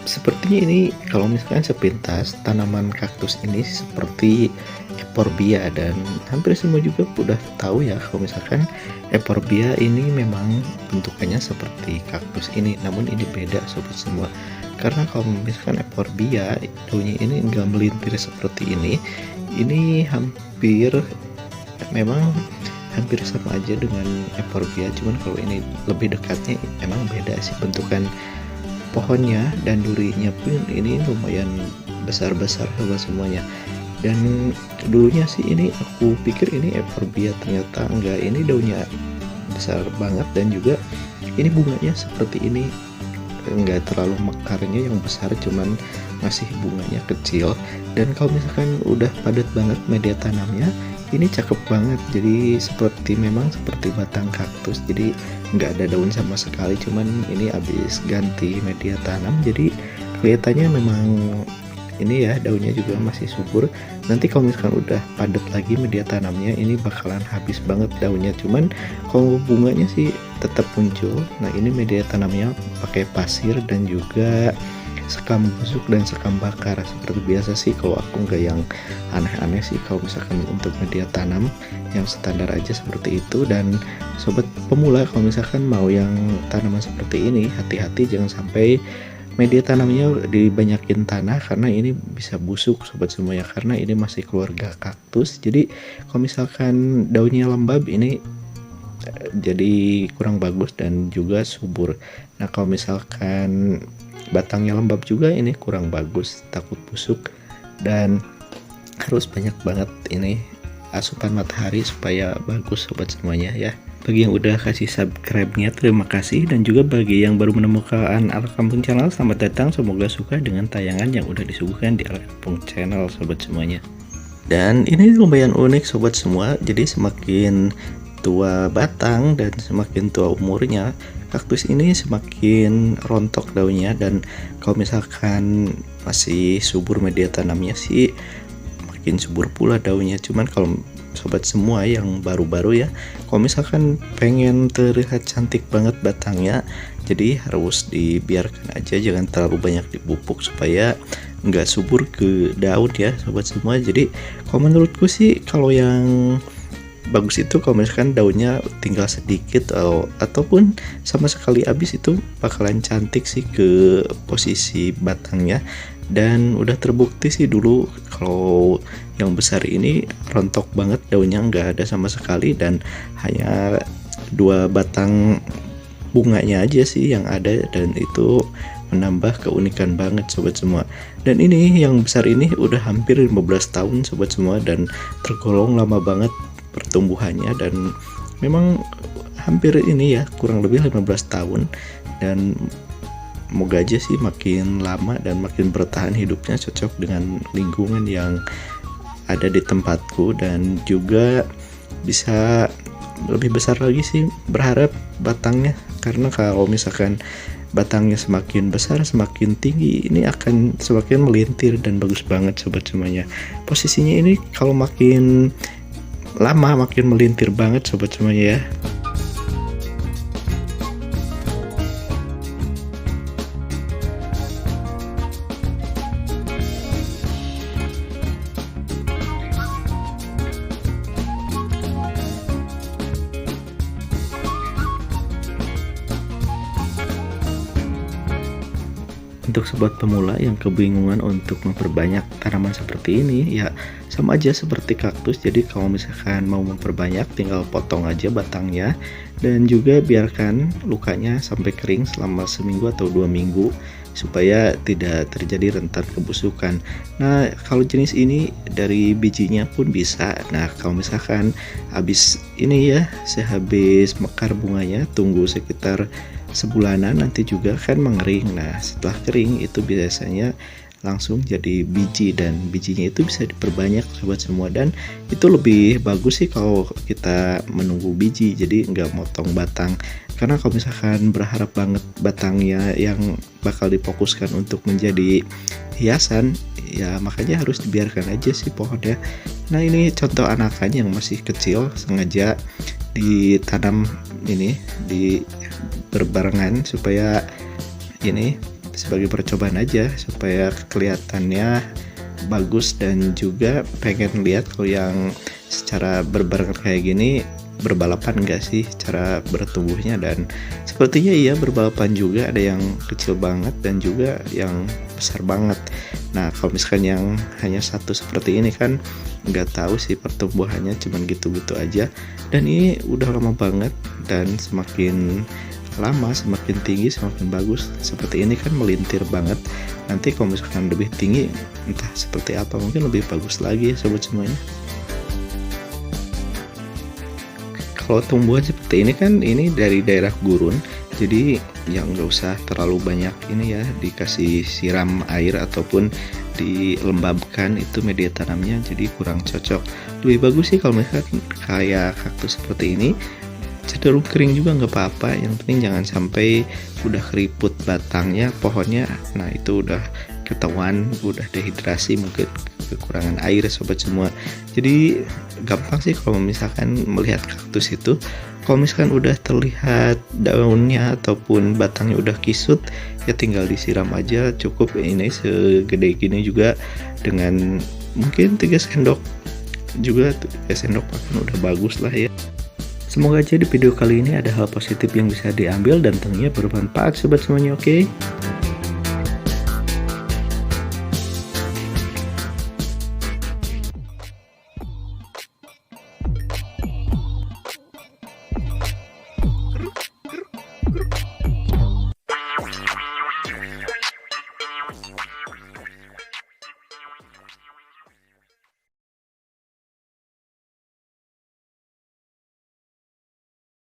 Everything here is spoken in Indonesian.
Sepertinya ini kalau misalkan sepintas tanaman kaktus ini seperti euphorbia, dan hampir semua juga udah tahu ya kalau misalkan euphorbia ini memang bentukannya seperti kaktus ini, namun ini beda sobat semua. Karena kalau misalkan euphorbia daunnya ini enggak melintir seperti ini hampir memang hampir sama aja dengan euphorbia, cuman kalau ini lebih dekatnya emang beda sih bentukan pohonnya, dan durinya pun ini lumayan besar-besar sobat semuanya. Dan dulunya sih ini aku pikir ini euphorbia, ternyata enggak, ini daunnya besar banget dan juga ini bunganya seperti ini, enggak terlalu mekarnya yang besar, cuman masih bunganya kecil. Dan kalau misalkan udah padat banget media tanamnya, ini cakep banget, jadi memang seperti batang kaktus, jadi nggak ada daun sama sekali, cuman ini habis ganti media tanam jadi kelihatannya memang ini ya daunnya juga masih subur. Nanti kalau misalkan udah padat lagi media tanamnya, ini bakalan habis banget daunnya, cuman kalau bunganya sih tetap muncul. Nah, ini media tanamnya pakai pasir dan juga sekam busuk dan sekam bakar seperti biasa sih. Kalau aku nggak yang aneh-aneh sih, kalau misalkan untuk media tanam yang standar aja seperti itu. Dan sobat pemula kalau misalkan mau yang tanaman seperti ini, hati-hati jangan sampai media tanamnya dibanyakin tanah, karena ini bisa busuk sobat semuanya, karena ini masih keluarga kaktus. Jadi kalau misalkan daunnya lembab ini jadi kurang bagus dan juga subur. Nah, kalau misalkan batangnya lembab juga ini kurang bagus, takut busuk, dan harus banyak banget ini asupan matahari supaya bagus sobat semuanya ya. Bagi yang udah kasih subscribe-nya terima kasih, dan juga bagi yang baru menemukan Al Kampung Channel, selamat datang, semoga suka dengan tayangan yang udah disuguhkan di Al Kampung Channel sobat semuanya. Dan ini lumayan unik sobat semua, jadi semakin tua batang dan semakin tua umurnya, kaktus ini semakin rontok daunnya, dan kalau misalkan masih subur media tanamnya sih makin subur pula daunnya. Cuman kalau sobat semua yang baru-baru ya, kalau misalkan pengen terlihat cantik banget batangnya, jadi harus dibiarkan aja, jangan terlalu banyak dipupuk supaya nggak subur ke daun ya sobat semua. Jadi kalau menurutku sih, kalau yang bagus itu kalau misalkan daunnya tinggal sedikit ataupun sama sekali habis, itu bakalan cantik sih ke posisi batangnya. Dan udah terbukti sih dulu kalau yang besar ini rontok banget daunnya, nggak ada sama sekali, dan hanya 2 batang bunganya aja sih yang ada, dan itu menambah keunikan banget sobat semua. Dan ini yang besar ini udah hampir 15 tahun sobat semua, dan tergolong lama banget pertumbuhannya, dan memang hampir ini ya kurang lebih 15 tahun, dan moga aja sih makin lama dan makin bertahan hidupnya, cocok dengan lingkungan yang ada di tempatku, dan juga bisa lebih besar lagi sih berharap batangnya, karena kalau misalkan batangnya semakin besar semakin tinggi, ini akan semakin melintir dan bagus banget sobat semuanya. Posisinya ini kalau makin lama makin melintir banget sobat semuanya ya. Untuk sobat pemula yang kebingungan untuk memperbanyak tanaman seperti ini, ya sama aja seperti kaktus. Jadi kalau misalkan mau memperbanyak, tinggal potong aja batangnya, dan juga biarkan lukanya sampai kering selama seminggu atau 2 minggu supaya tidak terjadi rentan kebusukan. Nah, kalau jenis ini dari bijinya pun bisa. Nah, kalau misalkan habis ini ya, sehabis mekar bunganya, tunggu sekitar sebulanan, nanti juga kan mengering. Nah, setelah kering itu biasanya langsung jadi biji, dan bijinya itu bisa diperbanyak sobat semua. Dan itu lebih bagus sih kalau kita menunggu biji, jadi nggak motong batang, karena kalau misalkan berharap banget batangnya yang bakal difokuskan untuk menjadi hiasan, ya makanya harus dibiarkan aja sih pohonnya. Nah, ini contoh anakan yang masih kecil, sengaja ditanam ini di berbarengan supaya ini sebagai percobaan aja supaya kelihatannya bagus, dan juga pengen lihat kalau yang secara berbarengan kayak gini berbalapan enggak sih cara bertumbuhnya. Dan sepertinya iya berbalapan juga, ada yang kecil banget dan juga yang besar banget. Nah kalau misalkan yang hanya satu seperti ini kan nggak tahu sih pertumbuhannya, cuman gitu-gitu aja. Dan ini udah lama banget, dan semakin lama semakin tinggi semakin bagus. Seperti ini kan melintir banget, nanti kalau misalkan lebih tinggi entah seperti apa, mungkin lebih bagus lagi ya sobat semuanya. Kalau tumbuhan seperti ini kan ini dari daerah gurun, jadi yang nggak usah terlalu banyak ini ya dikasih siram air ataupun dilembabkan itu media tanamnya, jadi kurang cocok. Lebih bagus sih kalau misalkan kayak kaktus seperti ini cenderung kering juga nggak apa-apa, yang penting jangan sampai udah keriput batangnya pohonnya, nah itu udah ketahuan udah dehidrasi, mungkin kekurangan air sobat semua. Jadi gampang sih kalau misalkan melihat kaktus itu, kalau misalkan udah terlihat daunnya ataupun batangnya udah kisut ya tinggal disiram aja, cukup ini segede gini juga dengan mungkin 3 sendok juga, 3 sendok makan udah bagus lah ya. Semoga aja di video kali ini ada hal positif yang bisa diambil dan tentunya bermanfaat sobat semuanya, oke?